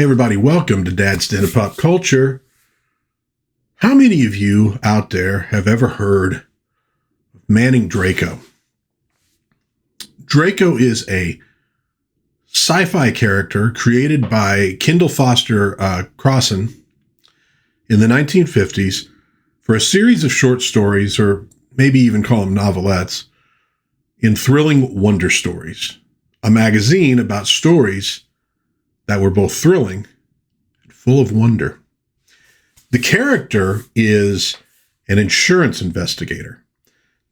Hey everybody, welcome to Dad's Den of Pop Culture. How many of you out there have ever heard of Manning Draco? Draco is a sci-fi character created by Kendell Foster Crossen in the 1950s for a series of short stories, or maybe even call them novelettes, in Thrilling Wonder Stories, a magazine about stories that were both thrilling and full of wonder. The character is an insurance investigator.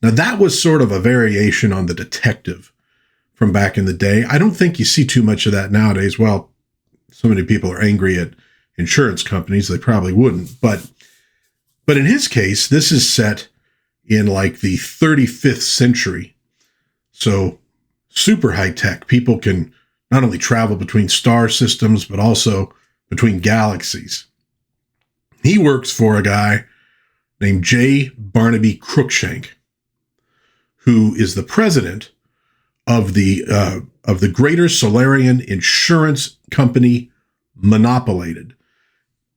Now, that was sort of a variation on the detective from back in the day. I don't think you see too much of that nowadays. Well, so many people are angry at insurance companies, they probably wouldn't. But in his case, this is set in like the 35th century. So super high tech. People can not only travel between star systems, but also between galaxies. He works for a guy named J. Barnaby Cruikshank, who is the president of the Greater Solarian Insurance Company Monopolated,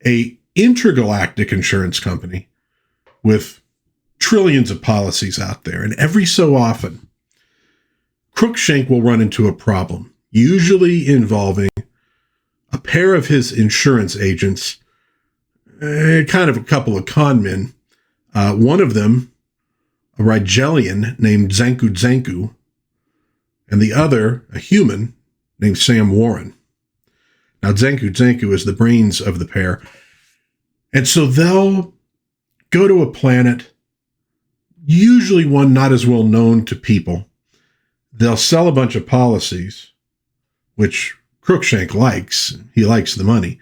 a intergalactic insurance company with trillions of policies out there. And every so often, Cruikshank will run into a problem, usually involving a pair of his insurance agents, kind of a couple of con men. One of them, a Rigelian named Zanku, and the other, a human named Sam Warren. Now, Zanku is the brains of the pair. And so they'll go to a planet, usually one not as well known to people. They'll sell a bunch of policies, which Cruikshank likes. He likes the money.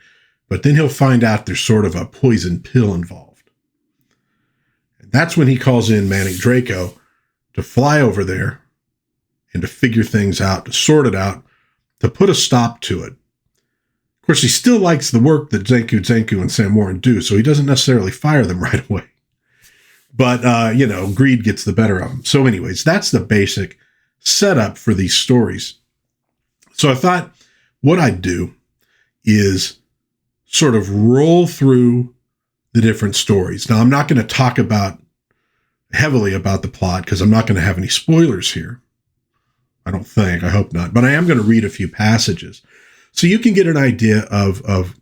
But then he'll find out there's sort of a poison pill involved. And that's when he calls in Manning Draco to fly over there and to figure things out, to sort it out, to put a stop to it. Of course, he still likes the work that Zanku and Sam Warren do, so he doesn't necessarily fire them right away. But, greed gets the better of him. So anyways, that's the basic setup for these stories. So I thought what I'd do is sort of roll through the different stories. Now, I'm not going to talk heavily about the plot because I'm not going to have any spoilers here. I don't think. I hope not. But I am going to read a few passages so you can get an idea of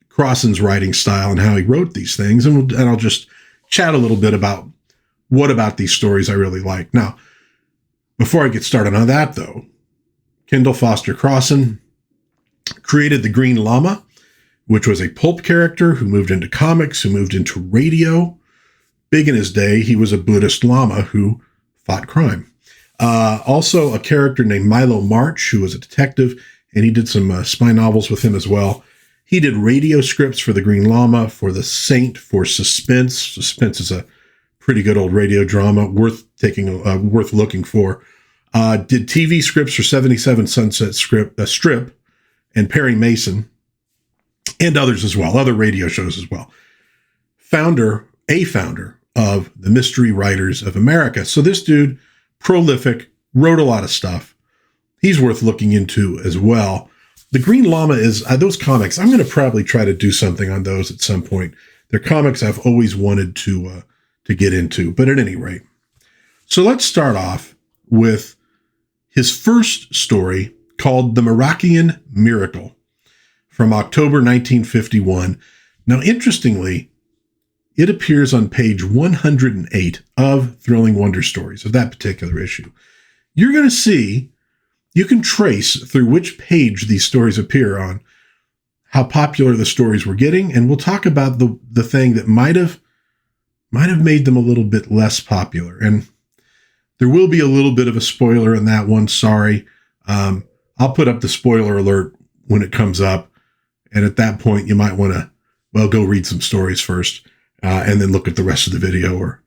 Crossen's writing style and how he wrote these things. And I'll just chat a little bit about what about these stories I really like. Now, before I get started on that, though, Kendell Foster Crossen created the Green Lama, which was a pulp character who moved into comics, who moved into radio. Big in his day, he was a Buddhist Lama who fought crime. Also, a character named Milo March, who was a detective, and he did some spy novels with him as well. He did radio scripts for the Green Lama, for The Saint, for Suspense. Suspense is a pretty good old radio drama, worth looking for. Did TV scripts for 77 Sunset Strip and Perry Mason, and others as well, other radio shows as well. Founder of the Mystery Writers of America. So this dude, prolific, wrote a lot of stuff. He's worth looking into as well. The Green Lama is, those comics, I'm going to probably try to do something on those at some point. They're comics I've always wanted to get into, but at any rate. So let's start off with his first story called The Marakian Miracle from October 1951. Now, interestingly, it appears on page 108 of Thrilling Wonder Stories, of that particular issue. You're going to see, you can trace through which page these stories appear on, how popular the stories were getting, and we'll talk about the thing that might have made them a little bit less popular. And there will be a little bit of a spoiler in that one, sorry. I'll put up the spoiler alert when it comes up, and at that point you might want to, go read some stories first, and then look at the rest of the video, or,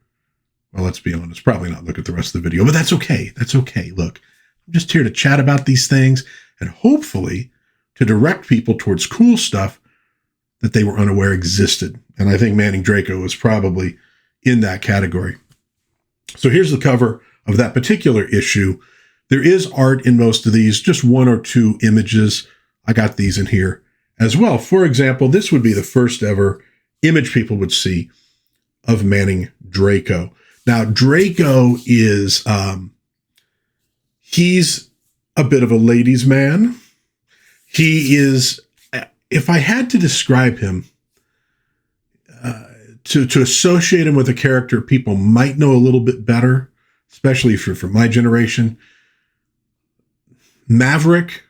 let's be honest, probably not look at the rest of the video, but that's okay. That's okay. Look, I'm just here to chat about these things and hopefully to direct people towards cool stuff that they were unaware existed. And I think Manning Draco was probably in that category. So here's the cover of that particular issue. There is art in most of these, just one or two images. I got these in here as well. For example, this would be the first ever image people would see of Manning Draco. Now, Draco is, he's a bit of a ladies' man. He is, if I had to describe him, to associate him with a character people might know a little bit better, especially for my generation, Maverick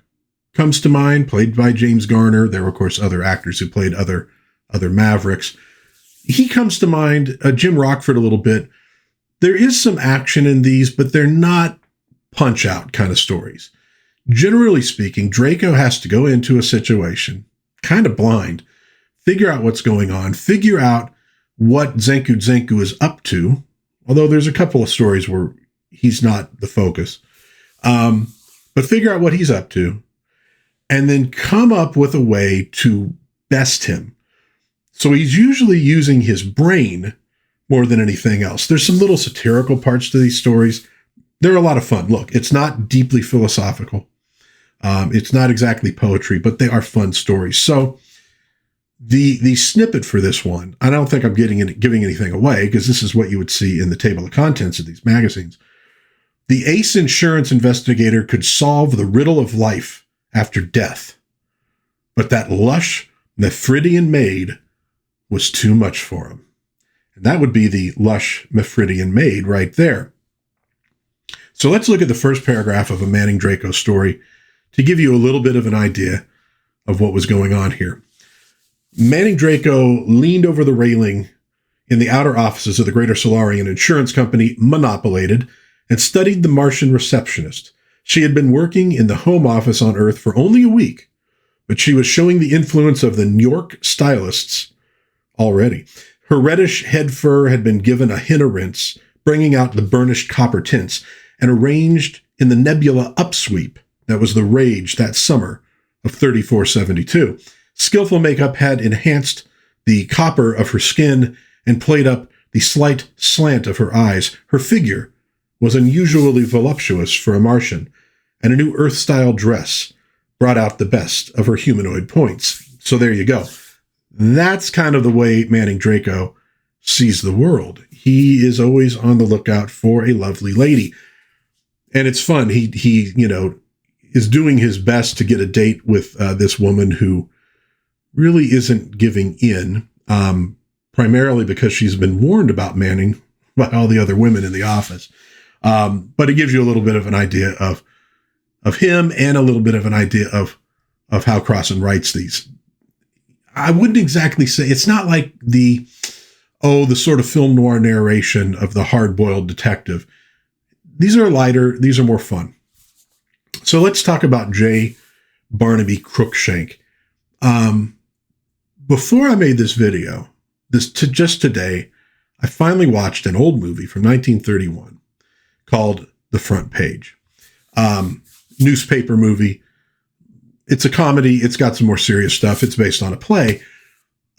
comes to mind, played by James Garner. There were, of course, other actors who played other Mavericks. He comes to mind, Jim Rockford a little bit. There is some action in these, but they're not punch-out kind of stories. Generally speaking, Draco has to go into a situation, kind of blind, figure out what's going on, figure out what Zenku is up to, although there's a couple of stories where he's not the focus, but figure out what he's up to, and then come up with a way to best him. So he's usually using his brain more than anything else. There's some little satirical parts to these stories. They're a lot of fun. Look, it's not deeply philosophical. It's not exactly poetry, but they are fun stories. So the snippet for this one, I don't think I'm giving anything away, because this is what you would see in the table of contents of these magazines. The ace insurance investigator could solve the riddle of life after death, but that lush Mithridian maid was too much for him. And that would be the lush Mithridian maid right there. So let's look at the first paragraph of a Manning Draco story to give you a little bit of an idea of what was going on here. Manning Draco leaned over the railing in the outer offices of the Greater Solarian Insurance Company, monopolated, and studied the Martian receptionist. She had been working in the home office on Earth for only a week, but she was showing the influence of the New York stylists already. Her reddish head fur had been given a henna rinse, bringing out the burnished copper tints, and arranged in the nebula upsweep that was the rage that summer of 3472. Skillful makeup had enhanced the copper of her skin and played up the slight slant of her eyes. Her figure was unusually voluptuous for a Martian, and a new Earth-style dress brought out the best of her humanoid points. So there you go. That's kind of the way Manning Draco sees the world. He is always on the lookout for a lovely lady. And it's fun. He is doing his best to get a date with this woman who really isn't giving in, primarily because she's been warned about Manning by all the other women in the office. But it gives you a little bit of an idea of him, and a little bit of an idea of how Crossen writes these. I wouldn't exactly say, it's not like the sort of film noir narration of the hard-boiled detective. These are lighter, these are more fun. So let's talk about J. Barnaby Crookshank. Before I made this video, just today, I finally watched an old movie from 1931 called The Front Page. Newspaper movie. It's a comedy. It's got some more serious stuff. It's based on a play.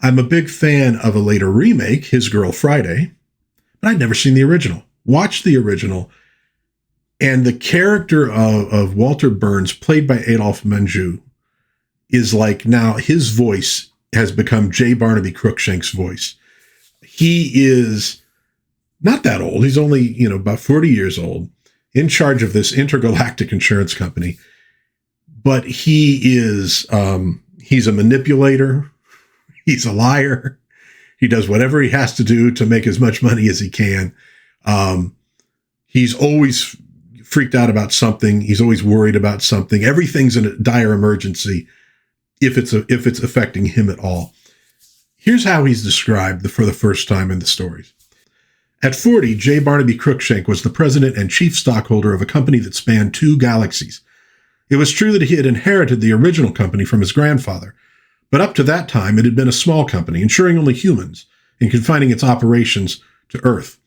I'm a big fan of a later remake, His Girl Friday, but I'd never seen the original. Watched the original, and the character of Walter Burns, played by Adolphe Menjou, is like, now his voice has become J. Barnaby Crookshank's voice. He is not that old. He's only, about 40 years old, in charge of this intergalactic insurance company. But he is, he's a manipulator. He's a liar. He does whatever he has to do to make as much money as he can. He's always freaked out about something. He's always worried about something. Everything's in a dire emergency if it's affecting him at all. Here's how he's described for the first time in the stories. At 40, J. Barnaby Crookshank was the president and chief stockholder of a company that spanned 2 galaxies. It was true that he had inherited the original company from his grandfather, but up to that time it had been a small company, insuring only humans and confining its operations to Earth.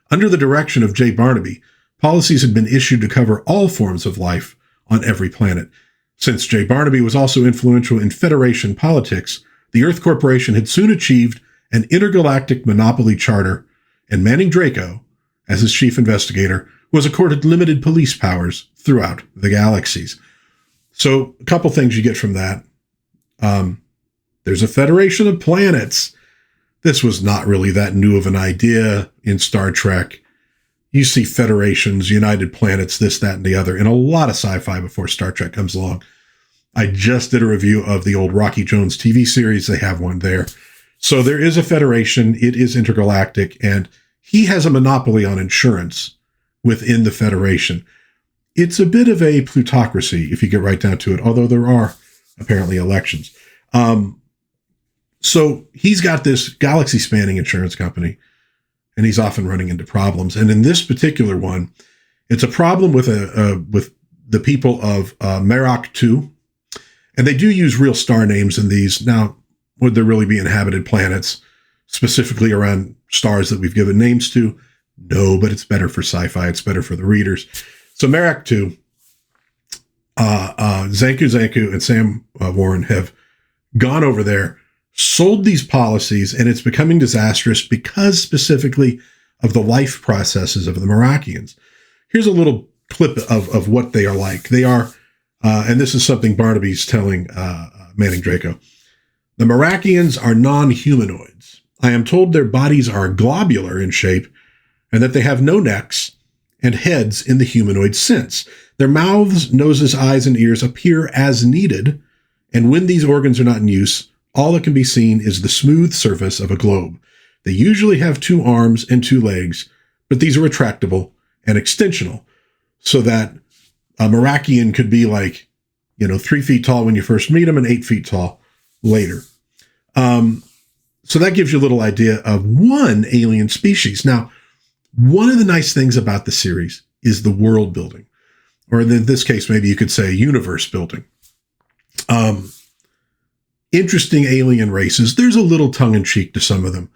Under the direction of J. Barnaby, policies had been issued to cover all forms of life on every planet. Since J. Barnaby was also influential in Federation politics, the Earth Corporation had soon achieved an intergalactic monopoly charter, and Manning Draco, as his chief investigator, was accorded limited police powers throughout the galaxies. So a couple things you get from that. there's a federation of planets. This was not really that new of an idea in Star Trek. You see federations, united planets, this, that, and the other in a lot of sci-fi before Star Trek comes along. I just did a review of the old Rocky Jones TV series. They have one there. So there is a federation. It is intergalactic, and he has a monopoly on insurance within the federation. It's a bit of a plutocracy, if you get right down to it, although there are apparently elections. So he's got this galaxy-spanning insurance company, and he's often running into problems. And in this particular one, it's a problem with the people of Merak 2. And they do use real star names in these. Now, would there really be inhabited planets specifically around stars that we've given names to? No, but it's better for sci-fi. It's better for the readers. So Merak 2, Zanku and Sam Warren have gone over there, sold these policies, and it's becoming disastrous because specifically of the life processes of the Merakians. Here's a little clip of what they are like. They are, and this is something Barnaby's telling Manning Draco. The Merakians are non-humanoids. I am told their bodies are globular in shape and that they have no necks and heads in the humanoid sense. Their mouths, noses, eyes, and ears appear as needed, and when these organs are not in use, all that can be seen is the smooth surface of a globe. They usually have 2 arms and 2 legs, but these are retractable and extensional, so that a Merakian could be 3 feet tall when you first meet them and 8 feet tall later. So that gives you a little idea of one alien species. Now, one of the nice things about the series is the world building, or in this case, maybe you could say universe building. Interesting alien races. There's a little tongue-in-cheek to some of them.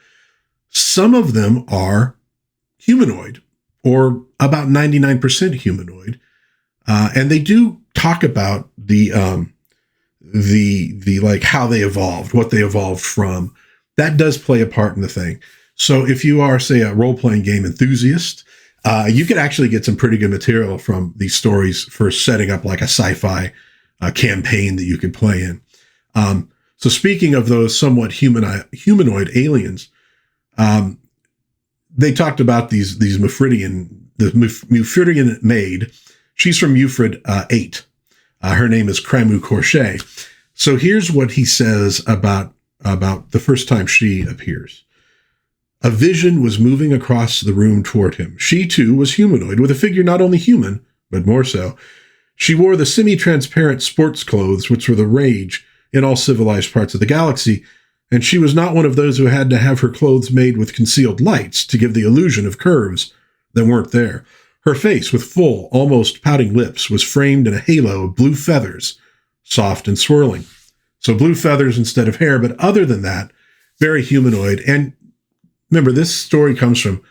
Some of them are humanoid, or about 99% humanoid, and they do talk about the how they evolved, what they evolved from. That does play a part in the thing. So if you are, say, a role-playing game enthusiast, you could actually get some pretty good material from these stories for setting up like a sci-fi campaign that you could play in. So speaking of those somewhat humanoid aliens, they talked about these Mufridian maid. She's from Mufrid 8. Her name is Cramu Corchet. So here's what he says about the first time she appears. A vision was moving across the room toward him. She, too, was humanoid, with a figure not only human, but more so. She wore the semi-transparent sports clothes, which were the rage in all civilized parts of the galaxy, and she was not one of those who had to have her clothes made with concealed lights to give the illusion of curves that weren't there. Her face, with full, almost pouting lips, was framed in a halo of blue feathers, soft and swirling. So blue feathers instead of hair, but other than that, very humanoid. And remember, this story comes from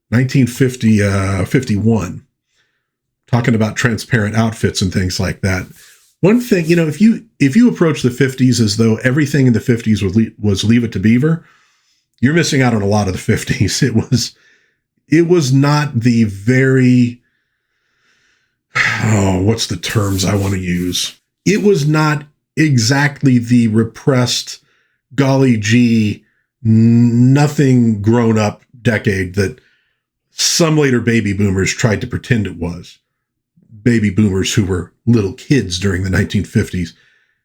1951, talking about transparent outfits and things like that. One thing, if you approach the 50s as though everything in the 50s was Leave It to Beaver, you're missing out on a lot of the 50s. It was not the very, what's the terms I want to use? It was not exactly the repressed, golly gee, nothing grown up decade that some later baby boomers tried to pretend it was. Baby boomers who were little kids during the 1950s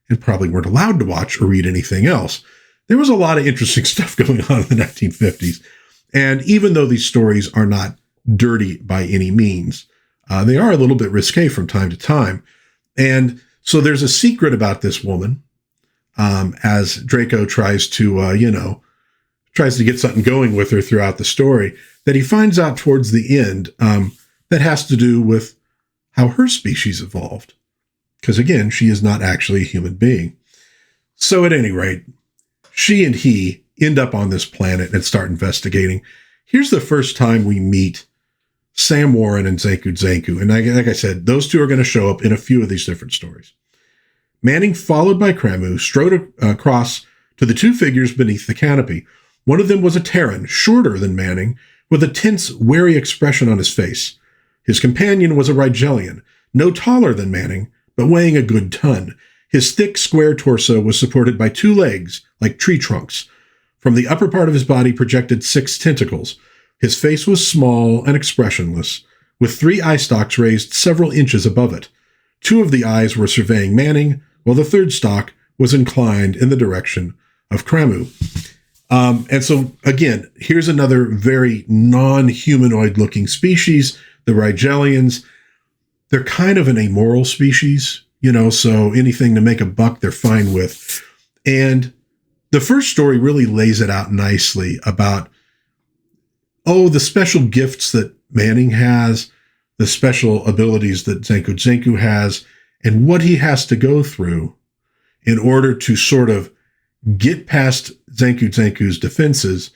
and probably weren't allowed to watch or read anything else. There was a lot of interesting stuff going on in the 1950s. And even though these stories are not dirty by any means, they are a little bit risque from time to time. And so there's a secret about this woman, as Draco tries to get something going with her throughout the story, that he finds out towards the end, that has to do with how her species evolved. Because again, she is not actually a human being. So at any rate, she and he end up on this planet and start investigating. Here's the first time we meet Sam Warren and Zanku. And like I said, those two are going to show up in a few of these different stories. Manning, followed by Cramu, strode across to the 2 figures beneath the canopy. One of them was a Terran, shorter than Manning, with a tense, wary expression on his face. His companion was a Rigelian, no taller than Manning, but weighing a good ton. His thick, square torso was supported by 2 legs, like tree trunks. From the upper part of his body projected 6 tentacles. His face was small and expressionless, with 3 eye stalks raised several inches above it. 2 of the eyes were surveying Manning, while the 3rd stalk was inclined in the direction of Kramu. And so, again, here's another very non-humanoid-looking species, the Rigelians. They're kind of an amoral species, so anything to make a buck, they're fine with. And the first story really lays it out nicely about, the special gifts that Manning has, the special abilities that Zenku has, and what he has to go through in order to sort of get past Zenku's defenses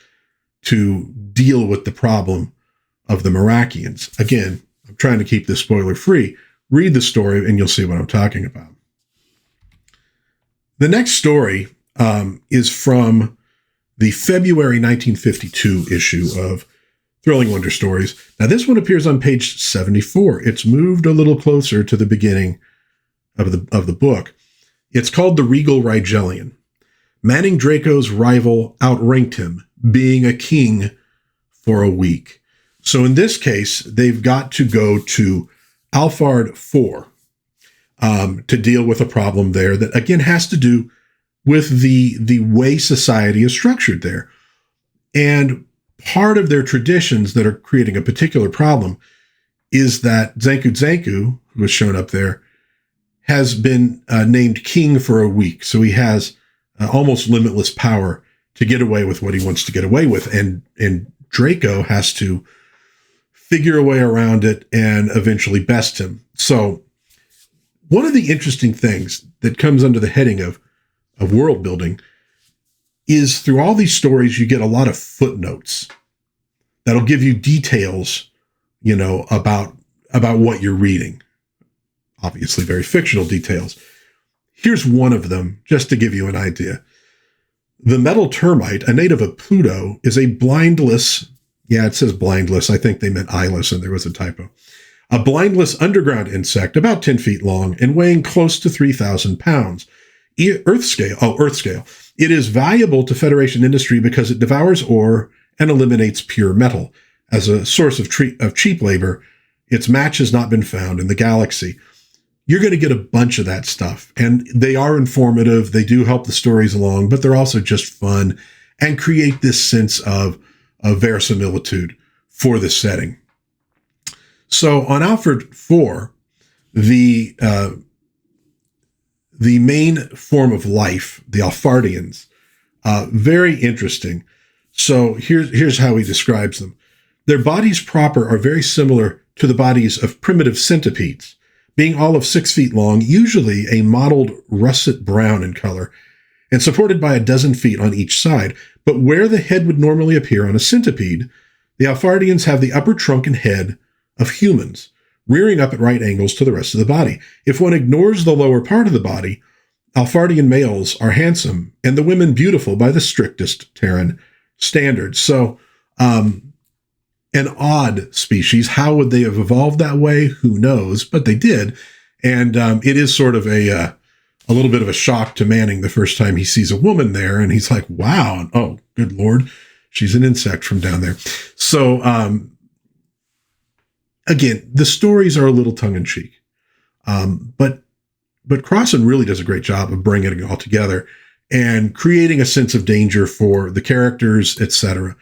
to deal with the problem of the Merakians. Again, I'm trying to keep this spoiler free. Read the story and you'll see what I'm talking about. The next story is from the February 1952 issue of Thrilling Wonder Stories. Now, this one appears on page 74. It's moved a little closer to the beginning of the book. It's called The Regal Rigelian. Manning Draco's rival outranked him, being a king for a week. So in this case, they've got to go to Alphard 4 to deal with a problem there that, again, has to do with the way society is structured there. And part of their traditions that are creating a particular problem is that Zenku, who was shown up there, has been named king for a week. So he has almost limitless power to get away with what he wants to get away with. And Draco has to figure a way around it and eventually best him. So one of the interesting things that comes under the heading of world building is through all these stories, you get a lot of footnotes that'll give you details, about what you're reading. Obviously very fictional details. Here's one of them, just to give you an idea. The metal termite, a native of Pluto, is a blindless, it says blindless, I think they meant eyeless and there was a typo. A blindless underground insect, about 10 feet long and weighing close to 3,000 pounds. Earth scale. It is valuable to Federation industry because it devours ore and eliminates pure metal. As a source of cheap labor, its match has not been found in the galaxy. You're going to get a bunch of that stuff. And they are informative. They do help the stories along, but they're also just fun and create this sense of verisimilitude for the setting. So on Alphard 4, the main form of life, the Alphardians, very interesting. So here's how he describes them. Their bodies proper are very similar to the bodies of primitive centipedes, being all of 6 feet long, usually a mottled russet brown in color, and supported by 12 feet on each side. But where the head would normally appear on a centipede, the Alphardians have the upper trunk and head of humans, rearing up at right angles to the rest of the body. If one ignores the lower part of the body, Alphardian males are handsome, and the women beautiful by the strictest Terran standards. So, an odd species. How would they have evolved that way? Who knows? But they did. And it is sort of a little bit of a shock to Manning the first time he sees a woman there. And he's like, wow. Oh, good Lord. She's an insect from down there. So, again, the stories are a little tongue-in-cheek. But Crossen really does a great job of bringing it all together and creating a sense of danger for the characters, etc.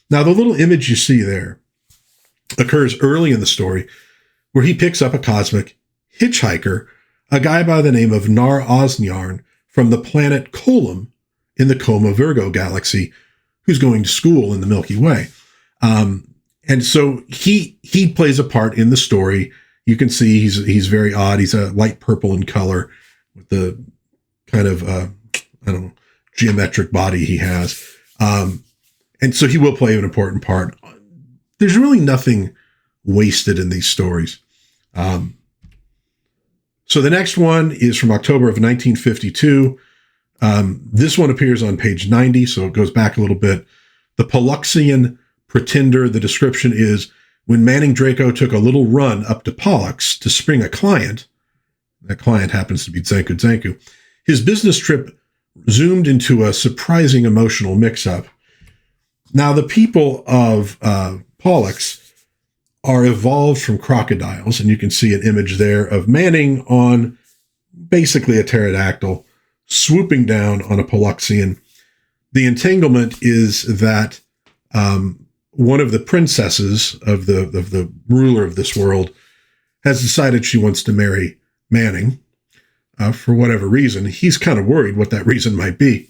Now, the little image you see there occurs early in the story where he picks up a cosmic hitchhiker, a guy by the name of Nar Osnjarn from the planet Kolum in the Coma Virgo galaxy, who's going to school in the Milky Way. And so he plays a part in the story. You can see he's very odd. He's a light purple in color with the kind of, geometric body he has. And so he will play an important part. There's really nothing wasted in these stories. So the next one is from October of 1952. This one appears on page 90, so it goes back a little bit. The Pollux Pretender, the description is, when Manning Draco took a little run up to Pollux to spring a client, that client happens to be Zenku, his business trip zoomed into a surprising emotional mix-up. Now, the people of Pollux are evolved from crocodiles, and you can see an image there of Manning on basically a pterodactyl swooping down on a Polluxian. The entanglement is that one of the princesses of the ruler of this world has decided she wants to marry Manning for whatever reason. He's kind of worried what that reason might be,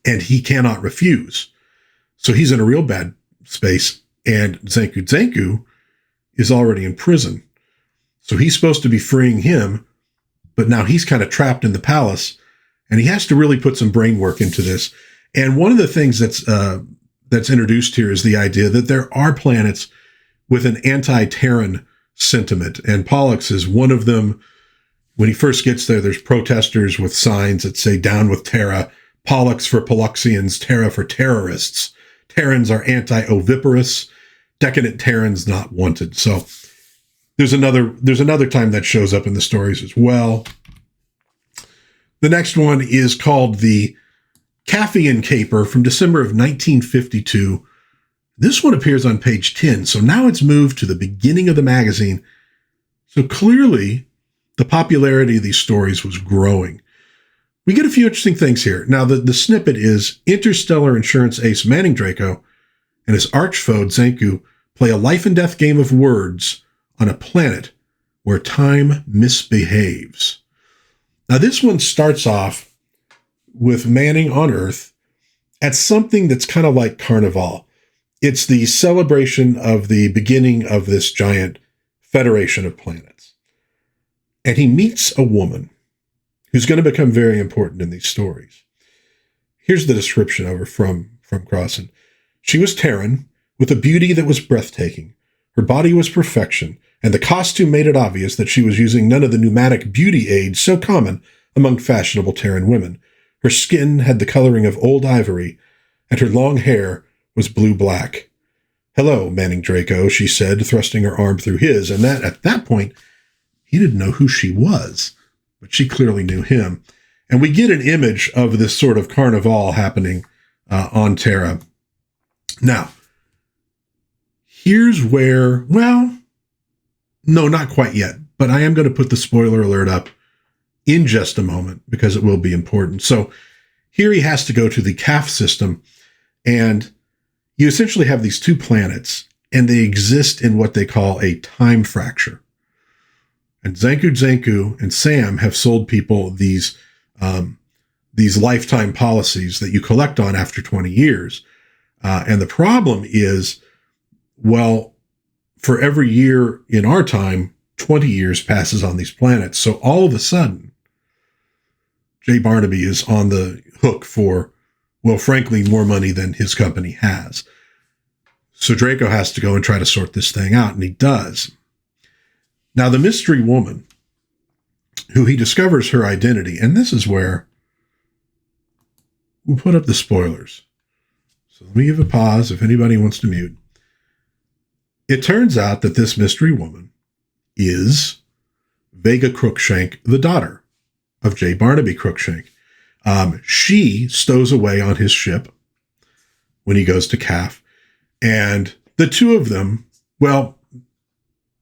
and he cannot refuse. So he's in a real bad space, and Zenku is already in prison. So he's supposed to be freeing him, but now he's kind of trapped in the palace, and he has to really put some brain work into this. And one of the things that's introduced here is the idea that there are planets with an anti-Terran sentiment, and Pollux is one of them. When he first gets there, there's protesters with signs that say "Down with Terra," Pollux for Polluxians, Terra for terrorists. Terrans are anti-oviparous, decadent Terrans not wanted. So there's another time that shows up in the stories as well. The next one is called the Caffeine Caper from December of 1952. This one appears on page 10, so now it's moved to the beginning of the magazine. So clearly, the popularity of these stories was growing. We get a few interesting things here. Now, the snippet is interstellar insurance ace Manning Draco and his arch-foe Zenku play a life-and-death game of words on a planet where time misbehaves. Now, this one starts off with Manning on Earth at something that's kind of like Carnival. It's the celebration of the beginning of this giant federation of planets. And he meets a woman who's going to become very important in these stories. Here's the description of her from Crossen. She was Terran, with a beauty that was breathtaking. Her body was perfection, and the costume made it obvious that she was using none of the pneumatic beauty aids so common among fashionable Terran women. Her skin had the coloring of old ivory, and her long hair was blue-black. "Hello, Manning Draco," she said, thrusting her arm through his, and at that point, he didn't know who she was, but she clearly knew him. And we get an image of this sort of carnival happening on Terra. Now, here's where, well, no, not quite yet, but I am going to put the spoiler alert up in just a moment because it will be important. So here he has to go to the CAF system, and you essentially have these two planets, and they exist in what they call a time fracture. And Zenku and Sam have sold people these lifetime policies that you collect on after 20 years. And the problem is, well, for every year in our time, 20 years passes on these planets. So all of a sudden, Jay Barnaby is on the hook for, well, frankly, more money than his company has. So Draco has to go and try to sort this thing out, and he does. Now, the mystery woman, who he discovers her identity, and this is where we'll put up the spoilers. So let me give a pause if anybody wants to mute. It turns out that this mystery woman is Vega Crookshank, the daughter of J. Barnaby Crookshank. She stows away on his ship when he goes to CAF, and the two of them, well,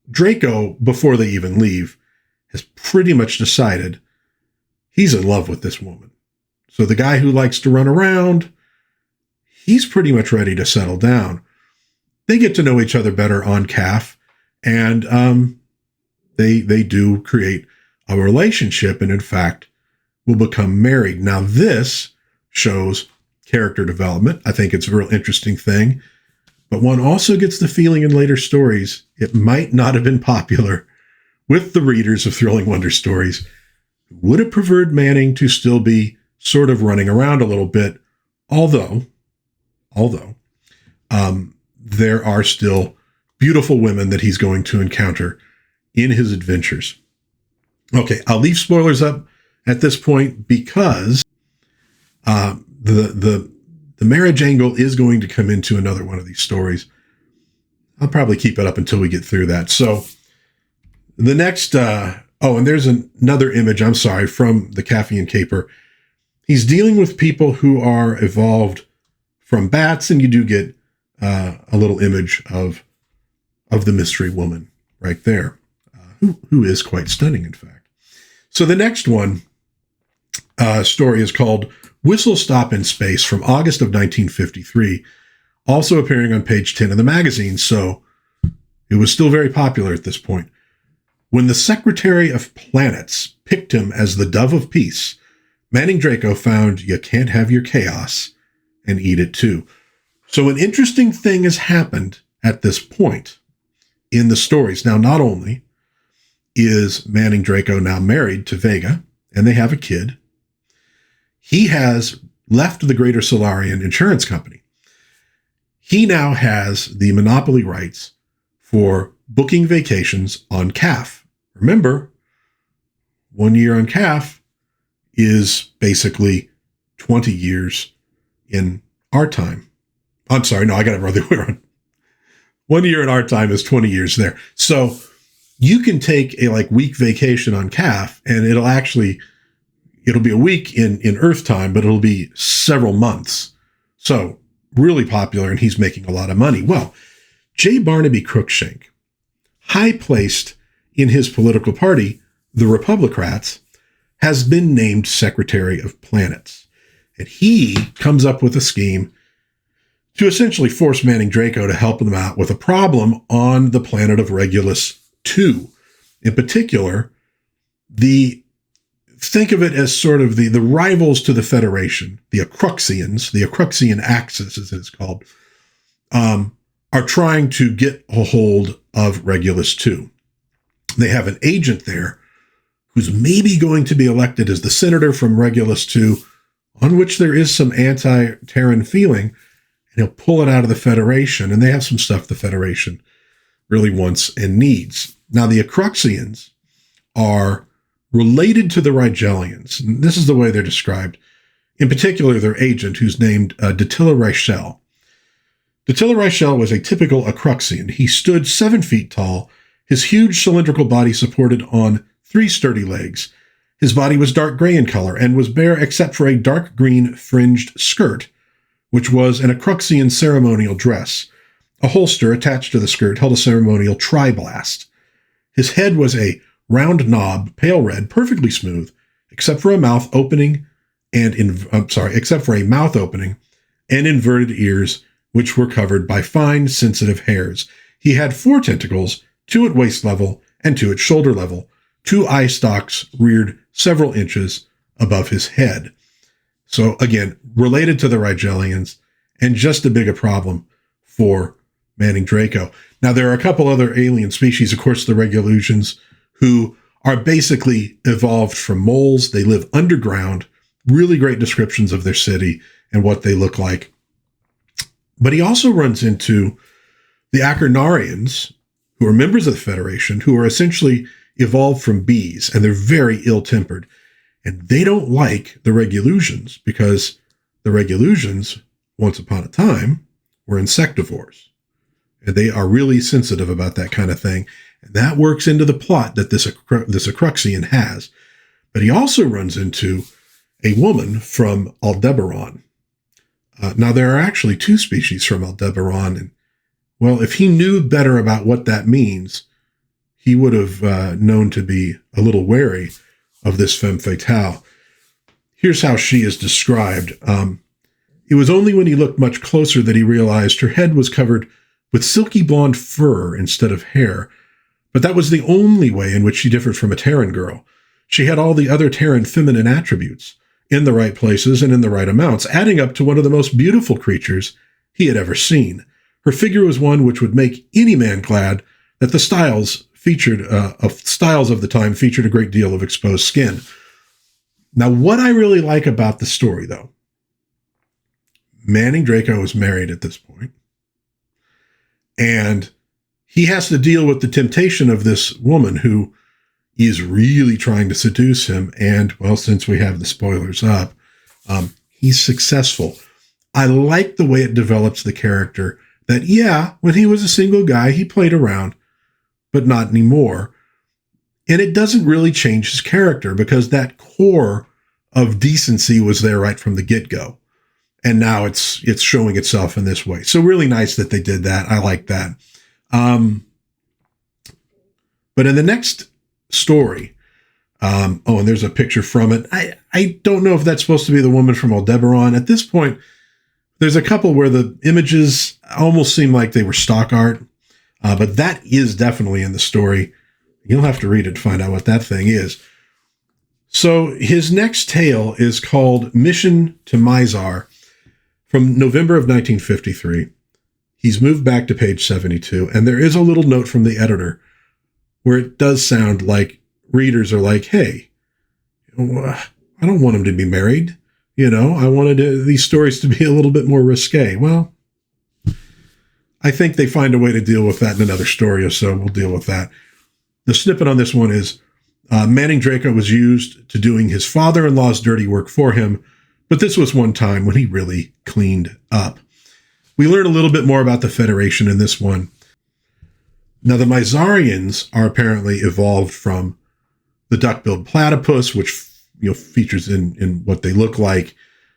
Draco, before they even leave, has pretty much decided he's in love with this woman. So the guy who likes to run around, he's pretty much ready to settle down. They get to know each other better on CAF, and they do create a relationship, and in fact, will become married. Now, this shows character development. I think it's a real interesting thing. But one also gets the feeling in later stories it might not have been popular with the readers of Thrilling Wonder stories, who would have preferred Manning to still be sort of running around a little bit, although there are still beautiful women that he's going to encounter in his adventures. Okay, I'll leave spoilers up at this point because the marriage angle is going to come into another one of these stories. I'll probably keep it up until we get through that. So the next Oh, and there's another image, I'm sorry, from the Caffeine Caper. He's dealing with people who are evolved from bats, and you do get a little image of the mystery woman right there, who is quite stunning, in fact. So the next one story is called Whistle Stop in Space from August of 1953, also appearing on page 10 of the magazine, so it was still very popular at this point. When the Secretary of Planets picked him as the Dove of Peace, Manning Draco found you can't have your chaos and eat it too. So an interesting thing has happened at this point in the stories. Now, not only is Manning Draco now married to Vega, and they have a kid, he has left the Greater Solarian Insurance Company. He now has the monopoly rights for booking vacations on CAF. Remember, 1 year on CAF is basically 20 years in our time. I'm sorry, no, I got it the other way around. 1 year in our time is 20 years there. So you can take a week vacation on CAF, and it'll be a week in Earth time, but it'll be several months. So really popular, and he's making a lot of money. Well, J. Barnaby Crookshank, high placed in his political party, the Republicrats, has been named Secretary of Planets. And he comes up with a scheme to essentially force Manning Draco to help them out with a problem on the planet of Regulus II. In particular, think of it as sort of the rivals to the Federation, the Acruxians, the Acruxian Axis as it's called, are trying to get a hold of Regulus II. They have an agent there who's maybe going to be elected as the senator from Regulus II, on which there is some anti-Terran feeling, and he'll pull it out of the Federation, and they have some stuff the Federation really wants and needs. Now, the Acruxians are related to the Rigelians, and this is the way they're described. In particular, their agent, who's named Datilla Reichel. Datilla Reichel was a typical Acruxian. He stood 7 feet tall, his huge cylindrical body supported on 3 sturdy legs. His body was dark gray in color and was bare except for a dark green fringed skirt, which was an Acruxian ceremonial dress. A holster attached to the skirt held a ceremonial tri-blast. His head was a round knob, pale red, perfectly smooth, except for a mouth opening and inverted ears, which were covered by fine, sensitive hairs. He had 4 tentacles, 2 at waist level and 2 at shoulder level. 2 eye stalks reared several inches above his head. So again, related to the Rigelians, and just a bigger problem for Manning Draco. Now, there are a couple other alien species, of course, the Regulations, who are basically evolved from moles. They live underground, really great descriptions of their city and what they look like. But he also runs into the Achernaurians, who are members of the Federation, who are essentially evolved from bees, and they're very ill-tempered. And they don't like the Regulations because the Regulations, once upon a time, were insectivores. And they are really sensitive about that kind of thing. And that works into the plot that this Acruxian has. But he also runs into a woman from Aldebaran. Now, there are actually 2 species from Aldebaran. And, well, if he knew better about what that means, he would have known to be a little wary of this femme fatale. Here's how she is described. It was only when he looked much closer that he realized her head was covered with silky blonde fur instead of hair. But that was the only way in which she differed from a Terran girl. She had all the other Terran feminine attributes in the right places and in the right amounts, adding up to one of the most beautiful creatures he had ever seen. Her figure was one which would make any man glad that the styles of the time featured a great deal of exposed skin. Now, what I really like about the story, though, Manning Draco is married at this point, and he has to deal with the temptation of this woman who is really trying to seduce him. And, well, since we have the spoilers up, he's successful. I like the way it develops the character that, yeah, when he was a single guy, he played around, but not anymore. And it doesn't really change his character because that core of decency was there right from the get-go. And now it's showing itself in this way. So really nice that they did that. I like that. But in the next story, and there's a picture from it. I don't know if that's supposed to be the woman from Aldebaran. At this point, there's a couple where the images almost seem like they were stock art. But that is definitely in the story. You'll have to read it to find out what that thing is. So his next tale is called Mission to Mizar from November of 1953. He's moved back to page 72, and there is a little note from the editor where it does sound like readers are like, hey, I don't want him to be married. I wanted these stories to be a little bit more risque. Well, I think they find a way to deal with that in another story or so. We'll deal with that. The snippet on this one is Manning Draco was used to doing his father-in-law's dirty work for him, but this was one time when he really cleaned up. We learn a little bit more about the Federation in this one. Now, the Mizarians are apparently evolved from the duck-billed platypus, which features in what they look like.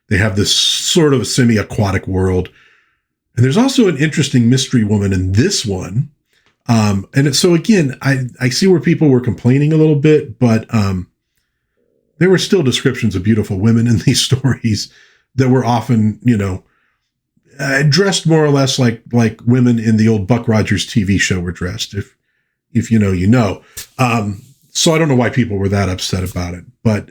They have this sort of semi-aquatic world. And there's also an interesting mystery woman in this one. So again, I see where people were complaining a little bit, but there were still descriptions of beautiful women in these stories that were often, dressed more or less like women in the old Buck Rogers TV show were dressed. If you know, you know. So I don't know why people were that upset about it, but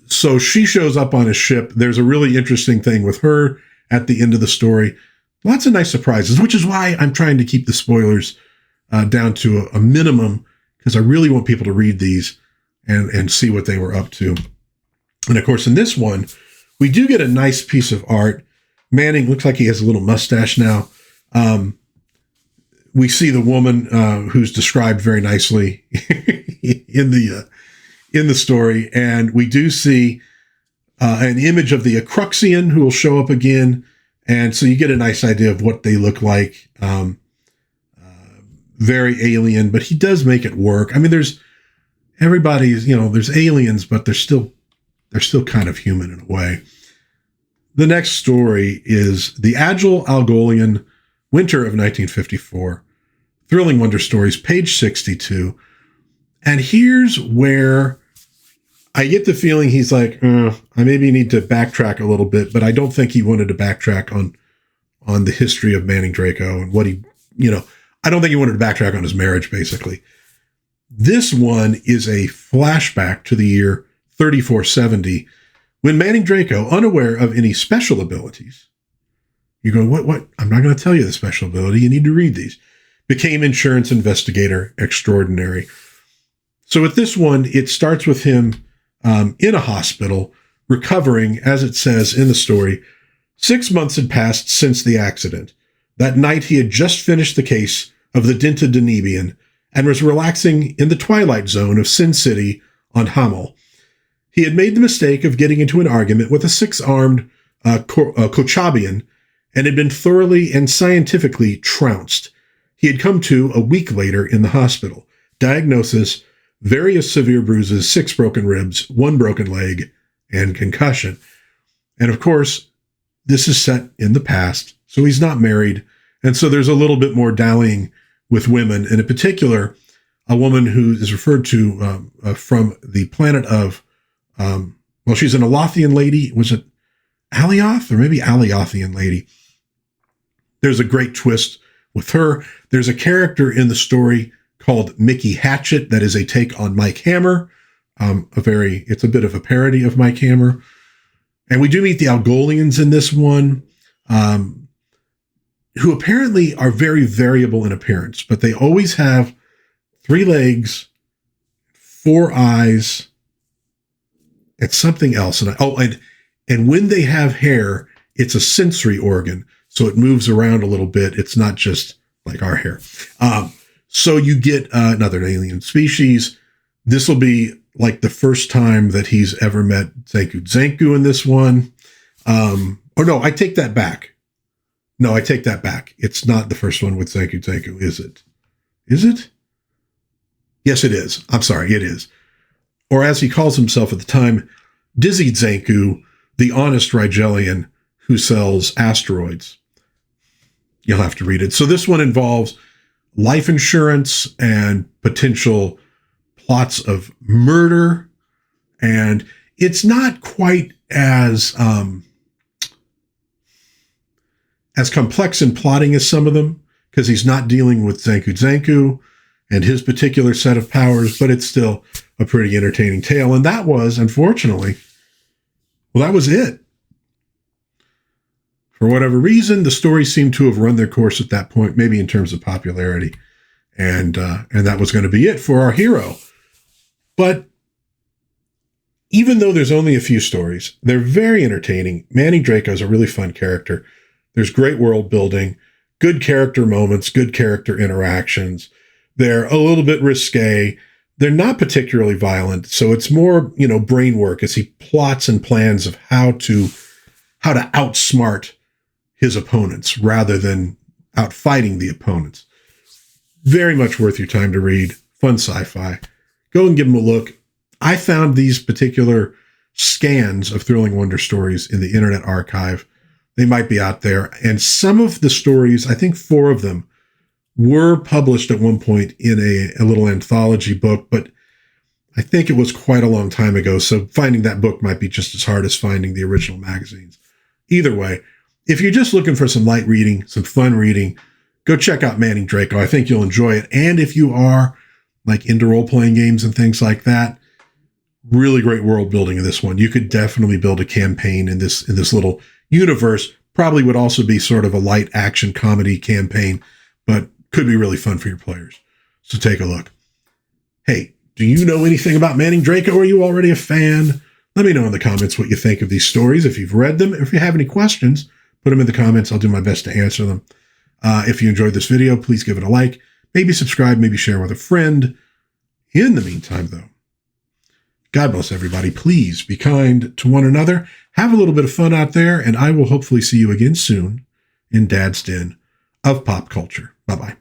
so she shows up on a ship. There's a really interesting thing with her at the end of the story. Lots of nice surprises, which is why I'm trying to keep the spoilers down to a minimum, because I really want people to read these and see what they were up to. And of course, in this one, we do get a nice piece of art. Manning looks like he has a little mustache now. We see the woman who's described very nicely in the story, and we do see an image of the Acruxian who will show up again. And so you get a nice idea of what they look like. Very alien, but he does make it work. I mean, there's aliens, but they're still kind of human in a way. The next story is The Agile Algolian, Winter of 1954. Thrilling Wonder Stories, page 62. And here's where I get the feeling he's like, I maybe need to backtrack a little bit, but I don't think he wanted to backtrack on the history of Manning Draco and what I don't think he wanted to backtrack on his marriage, basically. This one is a flashback to the year 3470, when Manning Draco, unaware of any special abilities, you're going, what? I'm not going to tell you the special ability. You need to read these. Became insurance investigator extraordinary. So with this one, it starts with him in a hospital, recovering, as it says in the story. 6 months had passed since the accident. That night, he had just finished the case of the Dinta Danebian and was relaxing in the twilight zone of Sin City on Hamel. He had made the mistake of getting into an argument with a 6-armed Kochabian and had been thoroughly and scientifically trounced. He had come to a week later in the hospital. Diagnosis: various severe bruises, 6 broken ribs, 1 broken leg, and concussion. And of course, this is set in the past, so he's not married. And so there's a little bit more dallying with women, and in particular, a woman who is referred to from the planet of, she's an Alothian lady. Was it Alioth? Or maybe Aliothian lady. There's a great twist with her. There's a character in the story called Mickey Hatchet that is a take on Mike Hammer. It's a bit of a parody of Mike Hammer. And we do meet the Algolians in this one, who apparently are very variable in appearance, but they always have 3 legs, 4 eyes, and something else. And when they have hair, it's a sensory organ, so it moves around a little bit. It's not just like our hair. So you get another alien species. This will be like the first time that he's ever met Zanku in this one. I take that back. No, I take that back. It's not the first one with Zanku, is it? Is it? Yes, it is. I'm sorry, it is. Or as he calls himself at the time, Dizzy Zanku, the honest Rigelian who sells asteroids. You'll have to read it. So this one involves life insurance and potential plots of murder. And it's not quite as complex in plotting as some of them, because he's not dealing with Zanku and his particular set of powers, but it's still a pretty entertaining tale. And that was, unfortunately, that was it. For whatever reason, the stories seemed to have run their course at that point, maybe in terms of popularity. And that was going to be it for our hero. But even though there's only a few stories, they're very entertaining. Manning Draco is a really fun character. There's great world building, good character moments, good character interactions. They're a little bit risque. They're not particularly violent. So it's more, brain work as he plots and plans of how to outsmart his opponents rather than outfighting the opponents. Very much worth your time to read. Fun sci-fi. Go and give them a look. I found these particular scans of Thrilling Wonder stories in the Internet Archive. They might be out there. And some of the stories, I think 4 of them, were published at one point in a little anthology book, but I think it was quite a long time ago. So finding that book might be just as hard as finding the original magazines. Either way, if you're just looking for some light reading, some fun reading, go check out Manning Draco. I think you'll enjoy it. And if you are into role-playing games and things like that, really great world building in this one. You could definitely build a campaign in this little universe. Probably would also be sort of a light action comedy campaign, but could be really fun for your players. So take a look. Hey, do you know anything about Manning Draco? Or are you already a fan? Let me know in the comments what you think of these stories. If you've read them, if you have any questions, put them in the comments. I'll do my best to answer them. If you enjoyed this video, please give it a like. Maybe subscribe, maybe share with a friend. In the meantime, though, God bless everybody. Please be kind to one another. Have a little bit of fun out there, and I will hopefully see you again soon in Dad's Den of Pop Culture. Bye-bye.